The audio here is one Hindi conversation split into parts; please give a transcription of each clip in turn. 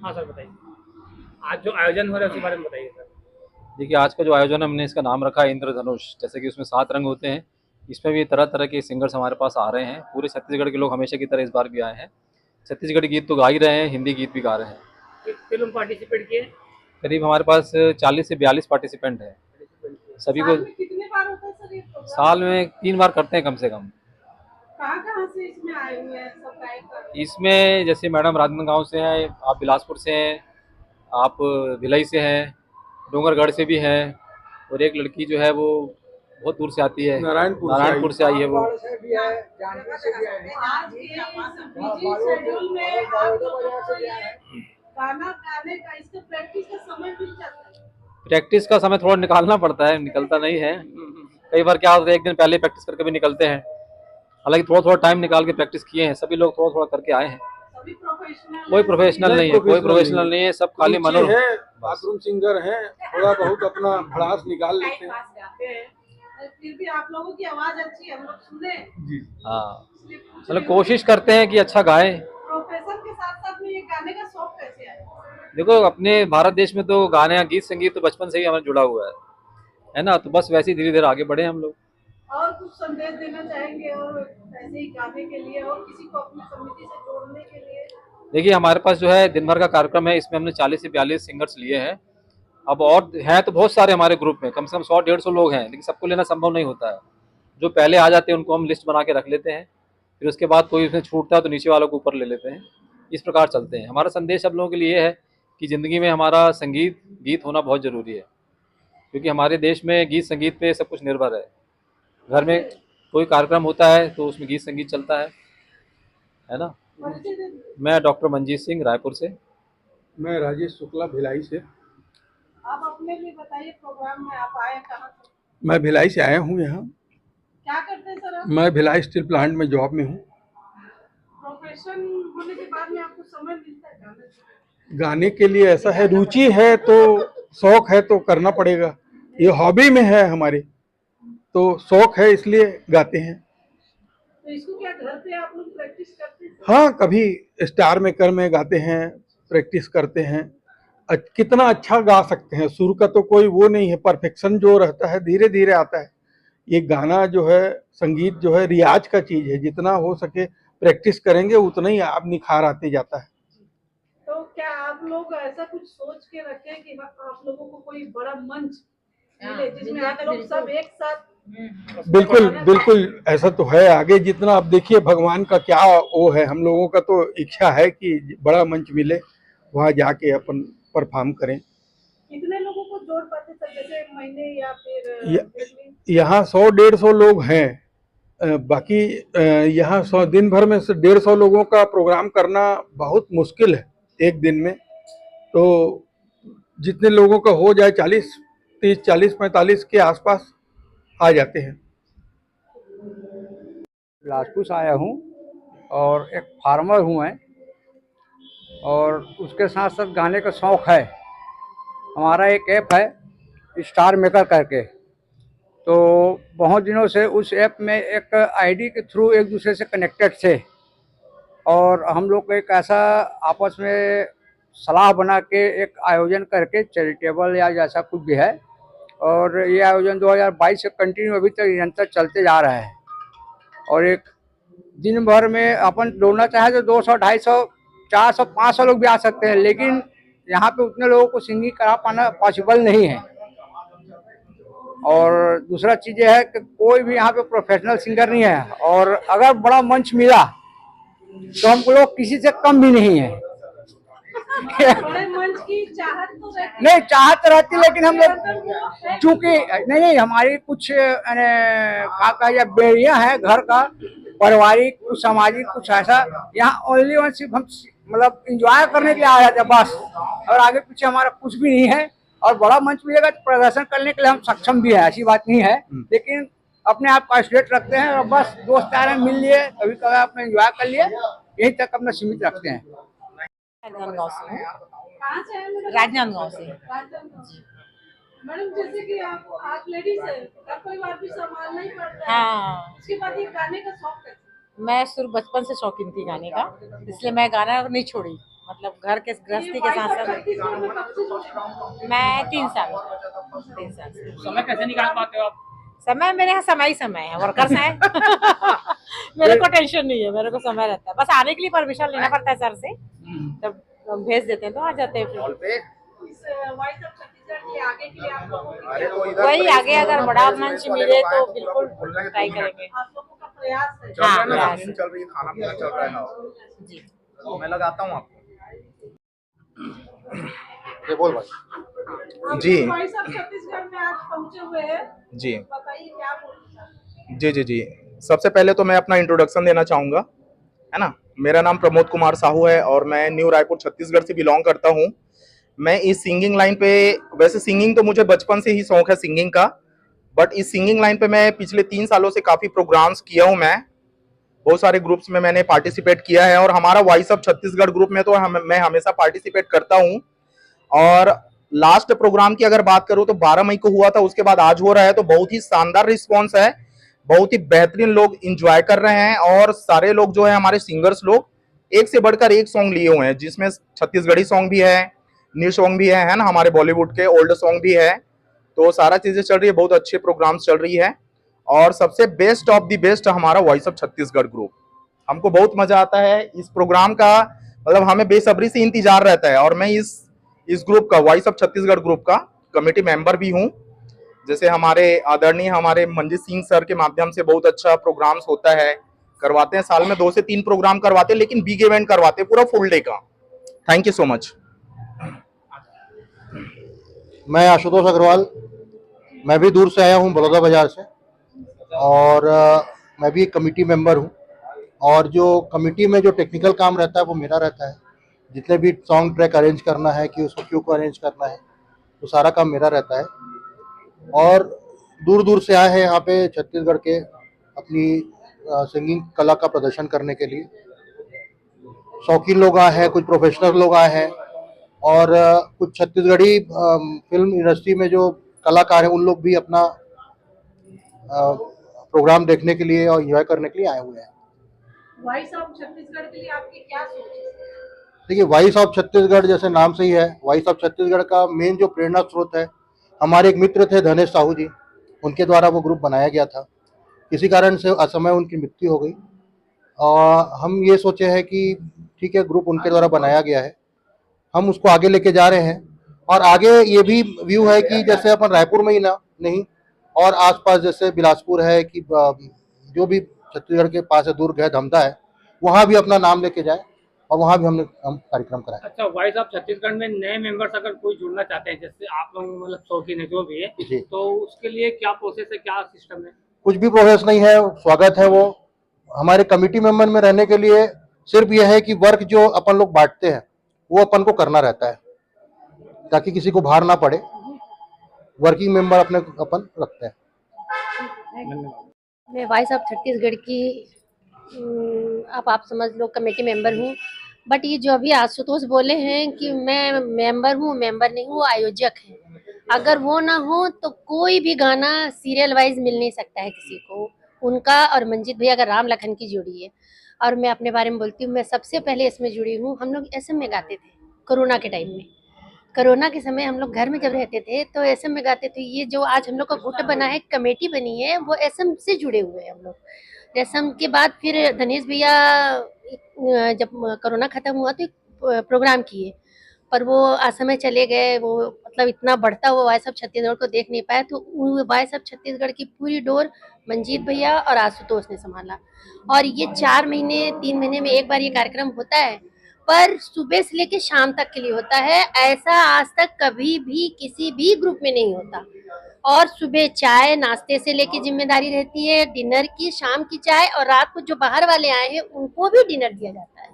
हाँ सर बताइए, आज जो आयोजन हो रहा है उसके बारे में बताइए सर। देखिए, आज का जो आयोजन है हमने इसका नाम रखा है इंद्रधनुष। जैसे कि उसमें 7 रंग होते हैं, इसमें भी तरह-तरह के सिंगर्स हमारे पास आ रहे हैं। पूरे छत्तीसगढ़ के लोग हमेशा की तरह इस बार भी आए हैं। छत्तीसगढ़ी गीत तो गा ही रहे हैं, हिंदी गीत भी गा रहे हैं। कितने लोग पार्टिसिपेट किए? करीब हमारे पास 40 से 42 पार्टिसिपेंट हैं। सभी को साल में कितने बार होता है सर ये प्रोग्राम? साल में 3 बार करते हैं कम से कम। कहाँ-कहाँ से इसमें आए हुए हैं सब गायक? इसमें जैसे मैडम राजनांदगांव से हैं, आप बिलासपुर से हैं, आप भिलाई से हैं, डोंगरगढ़ से भी हैं, और एक लड़की जो है वो बहुत दूर से आती है, नारायणपुर से आई है वो। आज के इस बिजी शेड्यूल में आप लोगों को ये गाना गाने का इसका प्रैक्टिस का समय मिल जाता है? प्रैक्टिस का समय थोड़ा निकालना पड़ता है, निकलता नहीं है। कई बार क्या होता है, एक दिन पहले प्रैक्टिस करके भी निकलते हैं। हालांकि थोड़ा थोड़ा टाइम निकाल के प्रैक्टिस किए हैं, सभी लोग थोड़ा थोड़ा करके आए हैं। सभी प्रोफेशनल? कोई प्रोफेशनल नहीं है, कोई प्रोफेशनल नहीं है, सब खाली मनोरंजन है। बाथरूम सिंगर है, थोड़ा बहुत अपना भड़ास निकाल लेते हैं। फिर भी आप लोगों की आवाज अच्छी है, हम लोग सुने। हाँ, मतलब कोशिश करते हैं कि अच्छा गाएं। प्रोफेशन के साथ साथ में ये गाने का शौक कैसे आया? देखो, अपने भारत देश में तो गाने, गीत संगीत तो बचपन से ही हमारे जुड़ा हुआ है ना। तो बस वैसे ही धीरे धीरे आगे बढ़े हम लोग। और कुछ संदेश देना चाहेंगे और ऐसे ही गाने के लिए और किसी को अपनी समिति से जोड़ने के लिए? देखिए, हमारे पास जो है दिन भर का कार्यक्रम है, इसमें हमने 40 से 42 सिंगर्स लिए हैं। अब और हैं तो बहुत सारे हमारे ग्रुप में, कम से कम 100-150 लोग हैं, लेकिन सबको लेना संभव नहीं होता है। जो पहले आ जाते हैं उनको हम लिस्ट बना के रख लेते हैं, फिर उसके बाद कोई उसमें छूटता है तो नीचे वालों को ऊपर ले लेते हैं। इस प्रकार चलते हैं। हमारा संदेश आप लोगों के लिए है कि ज़िंदगी में हमारा संगीत गीत होना बहुत ज़रूरी है, क्योंकि हमारे देश में गीत संगीत पे सब कुछ निर्भर है। घर में कोई कार्यक्रम होता है तो उसमें गीत संगीत चलता है ना। मैं डॉक्टर मंजीत सिंह, रायपुर से। मैं राजेश शुक्ला, भिलाई से। आप अपने लिए बताइए, प्रोग्राम में आप आए कहाँ से? मैं भिलाई से आया हूँ यहाँ। क्या करते हैं सर आप? मैं भिलाई स्टील प्लांट में जॉब में हूँ। प्रोफेशन होने के बाद में आपको समय मिलता है गाने से? गाने के लिए ऐसा है, रुचि है तो, शौक है तो करना पड़ेगा। ये हॉबी में है हमारे, तो शौक है इसलिए गाते हैं। तो इसको क्या घर पे आप लोग प्रैक्टिस करते हैं? हाँ, कभी स्टार मेकर में गाते हैं, प्रैक्टिस करते हैं। कितना अच्छा गा सकते हैं, सुर का तो कोई वो नहीं है, परफेक्शन जो रहता है धीरे धीरे आता है। ये गाना जो है, संगीत जो है, रियाज का चीज है। जितना हो सके प्रैक्टिस करेंगे उतना ही आप निखार आते जाता है। तो क्या आप लोग ऐसा कुछ सोच के रखें कि आप लोगों को कोई बड़ा मंच मिले जिसमें आप लोग सब एक साथ? बिल्कुल बिल्कुल, ऐसा तो है। आगे जितना आप देखिए, भगवान का क्या वो है, हम लोगों का तो इच्छा है कि बड़ा मंच मिले, वहाँ जाके अपन परफॉर्म करें। कितने लोगों को जोड़ पाते सर, जैसे महीने या फिर? यहाँ 100-150 लोग हैं। बाकी यहाँ 100 दिन भर में से 150 लोगों का प्रोग्राम करना बहुत मुश्किल है एक दिन में। तो जितने लोगों का हो जाए, 40-30-40-45 के आसपास आ जाते हैं। बिलासपुर से आया हूँ और एक फार्मर हूँ मैं, और उसके साथ साथ गाने का शौक़ है। हमारा एक ऐप है स्टार मेकर करके, तो बहुत दिनों से उस ऐप में एक आईडी के थ्रू एक दूसरे से कनेक्टेड थे, और हम लोग एक ऐसा आपस में सलाह बना के एक आयोजन करके, चैरिटेबल या जैसा कुछ भी है, और ये आयोजन 2022 से कंटिन्यू अभी तक निरंतर चलते जा रहा है। और एक दिन भर में अपन दौड़ना चाहे तो 200, 250, 400, 500 लोग भी आ सकते हैं, लेकिन यहाँ पे उतने लोगों को सिंगिंग करा पाना पॉसिबल नहीं है। और दूसरा चीज़ ये है कि कोई भी यहाँ पे प्रोफेशनल सिंगर नहीं है, और अगर बड़ा मंच मिला तो हम लोग किसी से कम भी नहीं है। बड़े मंच की चाहत तो रहती नहीं, चाहत रहती, लेकिन हम लोग चूंकि नहीं, हमारी कुछ या बेड़ियाँ है घर का, पारिवारिक, कुछ सामाजिक, कुछ ऐसा। यहाँ ओनली वन सिर्फ हम मतलब इंजॉय करने के लिए आ जाते हैं बस, और आगे पीछे हमारा कुछ भी नहीं है। और बड़ा मंच मिलेगा तो प्रदर्शन करने के लिए हम सक्षम भी है, ऐसी बात नहीं है, लेकिन अपने आप को आइसोलेट रखते हैं, और बस दोस्त यार मिल लिए, कभी कभी अपने इंजॉय कर लिए, यही तक अपना सीमित रखते हैं। राजनांदगांव से हूँ। कहाँ से हैं मैडम? राजनांदगांव से। मैडम, जैसे कि आप लेडीज है, घर परिवार भी संभालना ही पड़ता है। हाँ, उसके बाद ये गाने का शौक कैसे? मैं शुरू बचपन से शौकीन थी गाने का, इसलिए मैं गाना नहीं छोड़ी। मतलब घर के गृहस्थी के साथ साथ मैं 3 साल से। समय कैसे निकाल पाते हो आप? समय मेरे यहाँ समय ही समय है, वर्कर्स हैं। मेरे को टेंशन नहीं है, मेरे को समय रहता है। बस आने के लिए परमिशन लेना पड़ता है सर से, तब भेज देते हैं तो आ जाते हैं फिर। इस वॉइस ऑफ छत्तीसगढ़ के आगे के लिए आप लोगों की वही आगे अगर बड़ा मंच मिले तो बिल्कुल ट्राई करेंगे। आप लोगों का प्रयास है। हाँ, प्रयास है। चल रही है, खाना पीना चल रहा है। जी मैं लगाता हूँ आपको। ये बोल भाई। आप जी। वॉइस ऑफ छत्तीसगढ़ में आज पहुंचे हुए हैं, जी बताइए क्या बोलना। जी। सबसे पहले तो मैं अपना इंट्रोडक्शन देना चाहूँगा, है ना। मेरा नाम प्रमोद कुमार साहू है और मैं न्यू रायपुर छत्तीसगढ़ से बिलोंग करता हूँ। मैं इस सिंगिंग लाइन पे, वैसे सिंगिंग तो मुझे बचपन से ही शौक है सिंगिंग का, बट इस सिंगिंग लाइन पे मैं पिछले 3 सालों से काफ़ी प्रोग्राम्स किया हूँ। मैं बहुत सारे ग्रुप्स में मैंने पार्टिसिपेट किया है और हमारा वॉइस ऑफ छत्तीसगढ़ ग्रुप में तो मैं हमेशा पार्टिसिपेट करता हूँ। और लास्ट प्रोग्राम की अगर बात करूँ तो 12 मई को हुआ था, उसके बाद आज हो रहा है, तो बहुत ही शानदार रिस्पॉन्स है, बहुत ही बेहतरीन लोग इंजॉय कर रहे हैं। और सारे लोग जो है हमारे सिंगर्स लोग एक से बढ़कर एक सॉन्ग लिए हुए हैं, जिसमें छत्तीसगढ़ी सॉन्ग भी है, न्यू सॉन्ग भी है ना, हमारे बॉलीवुड के ओल्ड सॉन्ग भी है। तो सारा चीजें चल रही है, बहुत अच्छे प्रोग्राम्स चल रही है। और सबसे बेस्ट ऑफ द बेस्ट हमारा वॉइस ऑफ छत्तीसगढ़ ग्रुप। हमको बहुत मजा आता है इस प्रोग्राम का, मतलब हमें बेसब्री से इंतजार रहता है। और मैं इस ग्रुप का, वॉइस ऑफ छत्तीसगढ़ ग्रुप का कमेटी मेंबर भी हूँ। जैसे हमारे आदरणीय हमारे मंजीत सिंह सर के माध्यम से बहुत अच्छा प्रोग्राम्स होता है, करवाते हैं, साल में 2 से 3 प्रोग्राम करवाते हैं, लेकिन बिग इवेंट करवाते हैं पूरा फुल डे का। Thank you so much. मैं आशुतोष अग्रवाल, मैं भी दूर से आया हूँ, बड़ौदा बाजार से, और मैं भी एक कमेटी मेंबर हूँ। और जो कमेटी में जो टेक्निकल काम रहता है वो मेरा रहता है। जितने भी सॉन्ग ट्रैक अरेंज करना है कि उसको क्यों को अरेंज करना है, तो सारा काम मेरा रहता है। और दूर दूर से आए हैं यहाँ पे छत्तीसगढ़ के अपनी सिंगिंग कला का प्रदर्शन करने के लिए। शौकीन लोग आए हैं, कुछ प्रोफेशनल लोग आए हैं, और कुछ छत्तीसगढ़ी फिल्म इंडस्ट्री में जो कलाकार हैं उन लोग भी अपना प्रोग्राम देखने के लिए और एंजॉय करने के लिए आए हुए हैं। वॉइस ऑफ छत्तीसगढ़ के लिए आपकी क्या सोच है? देखिए, वॉइस ऑफ छत्तीसगढ़ जैसे नाम से ही है, वॉइस ऑफ छत्तीसगढ़ का मेन जो प्रेरणा स्रोत है, हमारे एक मित्र थे धनेश साहू जी, उनके द्वारा वो ग्रुप बनाया गया था। किसी कारण से असमय उनकी मृत्यु हो गई और हम ये सोचे हैं कि ठीक है, ग्रुप उनके द्वारा बनाया गया है, हम उसको आगे लेके जा रहे हैं। और आगे ये भी व्यू है कि जैसे अपन रायपुर में ही ना नहीं, और आसपास जैसे बिलासपुर है कि जो भी छत्तीसगढ़ के पास है, दुर्ग है, धमधा है, वहाँ भी अपना नाम लेके जाए और वहाँ भी हम कार्यक्रम कराएं। अच्छा, वॉइस ऑफ छत्तीसगढ़ में नए मेंबर्स अगर कोई जुड़ना चाहते हैं, जैसे आप लोग मतलब शौकीन है जो भी है, जी। तो उसके लिए क्या प्रोसेस है, क्या सिस्टम है? कुछ भी प्रोसेस नहीं है, स्वागत है। वो हमारे कमेटी मेंबर में रहने के लिए सिर्फ यह है कि वर्क जो अपन लोग बांटते हैं वो अपन को करना रहता है, ताकि किसी को भार ना पड़े। वर्किंग मेंबर अपने अपन रखते हैं। मैं वॉइस ऑफ छत्तीसगढ़ की आप समझ लो कमेटी मेंबर हूँ। बट ये जो अभी आशुतोष बोले हैं कि मैं मेंबर हूँ, मेंबर नहीं हूँ, आयोजक है। अगर वो ना हो तो कोई भी गाना सीरियल वाइज मिल नहीं सकता है किसी को। उनका और मंजीत भैया का राम लखन की जोड़ी है। और मैं अपने बारे में बोलती हूँ, मैं सबसे पहले इसमें जुड़ी हूँ। हम लोग एसएम में गाते थे कोरोना के टाइम में। कोरोना के समय हम लोग घर में जब रहते थे तो एसएम में गाते थे। ये जो आज हम लोग का गुट बना है, कमेटी बनी है, वो एसएम से जुड़े हुए हैं हम लोग। एसएम के बाद फिर धनेश भैया जब कोरोना खत्म हुआ तो एक प्रोग्राम किए, पर वो असमय चले गए। वो मतलब इतना बढ़ता हुआ वॉइस ऑफ छत्तीसगढ़ को देख नहीं पाया, तो वॉइस ऑफ छत्तीसगढ़ की पूरी डोर मंजीत भैया और आशुतोष ने संभाला। और ये 4 महीने 3 महीने में एक बार ये कार्यक्रम होता है, पर सुबह से लेके शाम तक के लिए होता है। ऐसा आज तक कभी भी किसी भी ग्रुप में नहीं होता। और सुबह चाय नाश्ते से लेके जिम्मेदारी रहती है, डिनर की, शाम की चाय, और रात को जो बाहर वाले आए हैं उनको भी डिनर दिया जाता है।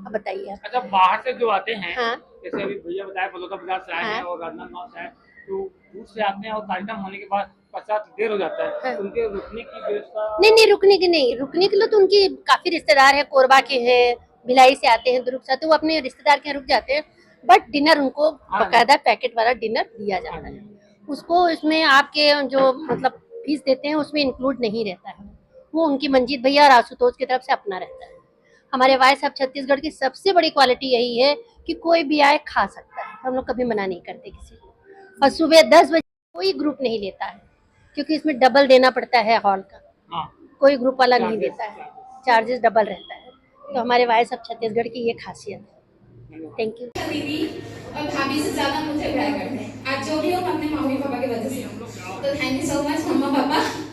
अब बताइए आप। अच्छा, बाहर से जो आते हैं, हाँ। जैसे अभी भैया बताया बलौदा बाजार से आए हैं और राजनांदगांव से आए, तो दूर से आते हैं और कार्यक्रम होने के बाद पश्चात देर हो जाता है, हाँ। उनके रुकने की व्यवस्था? नहीं, रुकने की नहीं। रुकने के लिए तो उनकी काफी रिश्तेदार है, कोरबा के हैं, भिलाई से आते हैं, दुर्ग से, तो वो अपने रिश्तेदार के यहाँ रुक जाते हैं। बट डिनर उनको बकायदा पैकेट वाला डिनर दिया जाता है। उसको इसमें आपके जो मतलब फीस देते हैं उसमें इंक्लूड नहीं रहता है। वो उनकी मंजीत भैया और आशुतोष की तरफ से अपना रहता है। हमारे वाइस ऑफ छत्तीसगढ़ की सबसे बड़ी क्वालिटी यही है कि कोई भी आए खा सकता है, हम लोग कभी मना नहीं करते किसी को। और सुबह 10 बजे कोई ग्रुप नहीं लेता है, क्योंकि इसमें डबल देना पड़ता है हॉल का, हाँ, कोई ग्रुप अलग नहीं देता है, चार्जेस डबल रहता है। तो हमारे वाइस ऑफ छत्तीसगढ़ की ये खासियत है। Thank you. दीदी और भाभी से ज्यादा मुझे प्यार करते हैं, आज जो भी हो अपने मम्मी पापा की वजह से। तो थैंक यू सो मच मम्मा पापा।